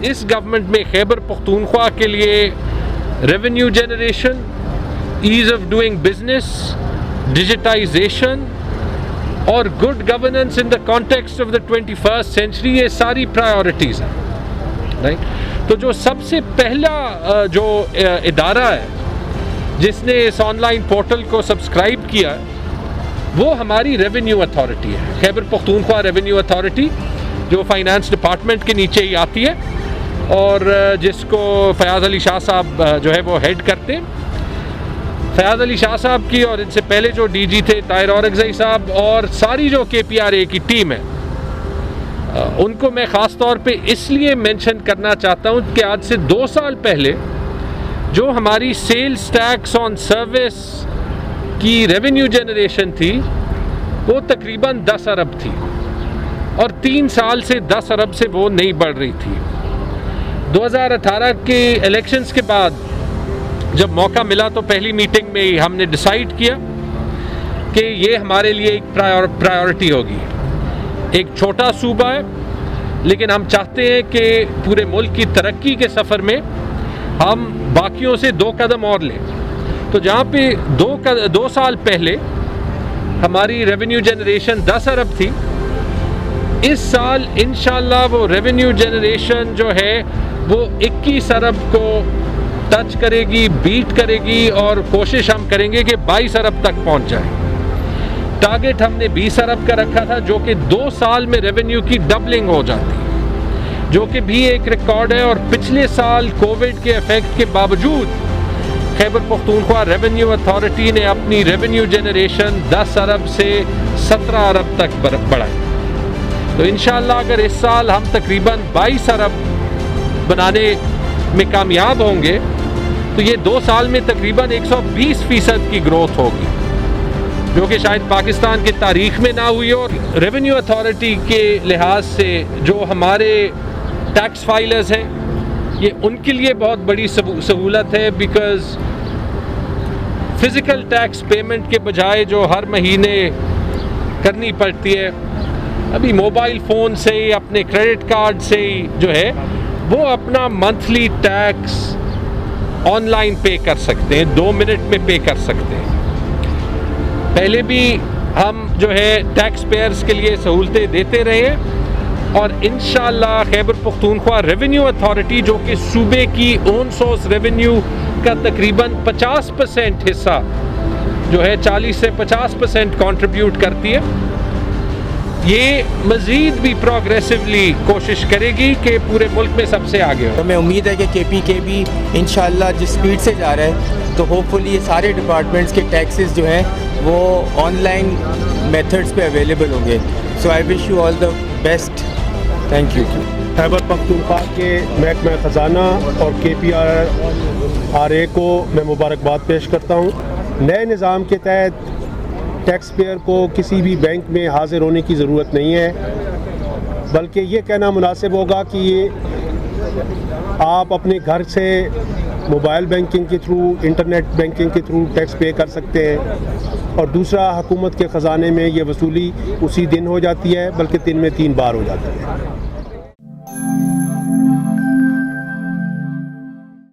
اس government میں خیبر پختونخوا کے لیے revenue generation, ease of doing business, digitization اور good governance in the context of the 21st century, یہ ساری پرائیورٹیز ہیں، رائٹ؟ تو جو سب سے پہلا جو ادارہ ہے جس نے اس آن لائن پورٹل کو سبسکرائب کیا وہ ہماری ریونیو اتھارٹی ہے، خیبر پختونخوا ریونیو اتھارٹی، جو فائنانس ڈپارٹمنٹ کے نیچے ہی آتی ہے اور جس کو فیاض علی شاہ صاحب جو ہے وہ ہیڈ کرتے ہیں۔ فیاض علی شاہ صاحب کی اور ان سے پہلے جو ڈی جی تھے طاہر اورکزئی صاحب اور ساری جو KPRA کی ٹیم ہے، ان کو میں خاص طور پہ اس لیے مینشن کرنا چاہتا ہوں کہ آج سے 2 سال پہلے جو ہماری سیلز ٹیکس آن سروس کی ریونیو جنریشن تھی وہ تقریباً 10 ارب تھی، اور 3 سال سے 10 ارب سے وہ نہیں بڑھ رہی تھی۔ 2018 کے الیکشنز کے بعد جب موقع ملا تو پہلی میٹنگ میں ہی ہم نے ڈیسائیڈ کیا کہ یہ ہمارے لیے ایک پرائیورٹی ہوگی۔ ایک چھوٹا صوبہ ہے لیکن ہم چاہتے ہیں کہ پورے ملک کی ترقی کے سفر میں ہم باقیوں سے 2 قدم اور لیں۔ تو جہاں پہ 2 سال پہلے ہماری ریونیو جنریشن 10 ارب تھی، اس سال انشاءاللہ وہ ریونیو جنریشن جو ہے وہ 21 ارب کو ٹچ کرے گی، بیٹ کرے گی، اور کوشش ہم کریں گے کہ 22 ارب تک پہنچ جائے۔ ٹارگٹ ہم نے 20 ارب کا رکھا تھا، جو کہ 2 سال میں ریونیو کی ڈبلنگ ہو جاتی، جو کہ بھی ایک ریکارڈ ہے۔ اور پچھلے سال کووڈ کے ایفیکٹ کے باوجود خیبر پختونخوا ریونیو اتھارٹی نے اپنی ریونیو جنریشن 10 ارب سے 17 ارب تک بڑھائی۔ تو انشاءاللہ اگر اس سال ہم تقریباً 22 ارب بنانے میں کامیاب ہوں گے تو یہ 2 سال میں تقریباً 120% کی گروتھ ہوگی، جو کہ شاید پاکستان کی تاریخ میں نہ ہوئی ہو۔ ریونیو اتھارٹی کے لحاظ سے جو ہمارے ٹیکس فائلرز ہیں، یہ ان کے لیے بہت بڑی سہولت ہے، بیکاز فزیکل ٹیکس پیمنٹ کے بجائے جو ہر مہینے کرنی پڑتی ہے، ابھی موبائل فون سے ہی، اپنے کریڈٹ کارڈ سے ہی جو ہے وہ اپنا منتھلی ٹیکس آن لائن پے کر سکتے ہیں، 2 منٹ میں پے کر سکتے ہیں۔ پہلے بھی ہم جو ہے ٹیکس پیئرز کے لیے سہولتیں دیتے رہے ہیں، اور انشاءاللہ خیبر پختونخوا ریونیو اتھارٹی جو کہ صوبے کی اون سورس ریونیو کا تقریباً 50% حصہ جو ہے 40 سے 50% کنٹریبیوٹ کرتی ہے، یہ مزید بھی پروگریسولی کوشش کرے گی کہ پورے ملک میں سب سے آگے ہو۔ ہمیں امید ہے کہ KPK بھی انشاءاللہ جس سپیڈ سے جا رہا ہے تو ہوپ فلی یہ سارے ڈپارٹمنٹس کے ٹیکسز جو ہیں وہ آن لائن میتھڈس پہ اویلیبل ہوں گے۔ So I wish you all the best, thank you. Khyber Pakhtunkhwa کے محکمہ خزانہ اور KPRA کو میں مبارکباد پیش کرتا ہوں۔ نئے نظام کے تحت ٹیکس پیئر کو کسی بھی بینک میں حاضر ہونے کی ضرورت نہیں ہے، بلکہ یہ کہنا مناسب ہوگا کہ یہ آپ اپنے گھر سے موبائل بینکنگ کے تھرو، انٹرنیٹ بینکنگ کے تھرو ٹیکس پے کر سکتے ہیں، اور دوسرا حکومت کے خزانے میں یہ وصولی اسی دن ہو جاتی ہے، بلکہ دن میں 3 بار ہو جاتی ہے۔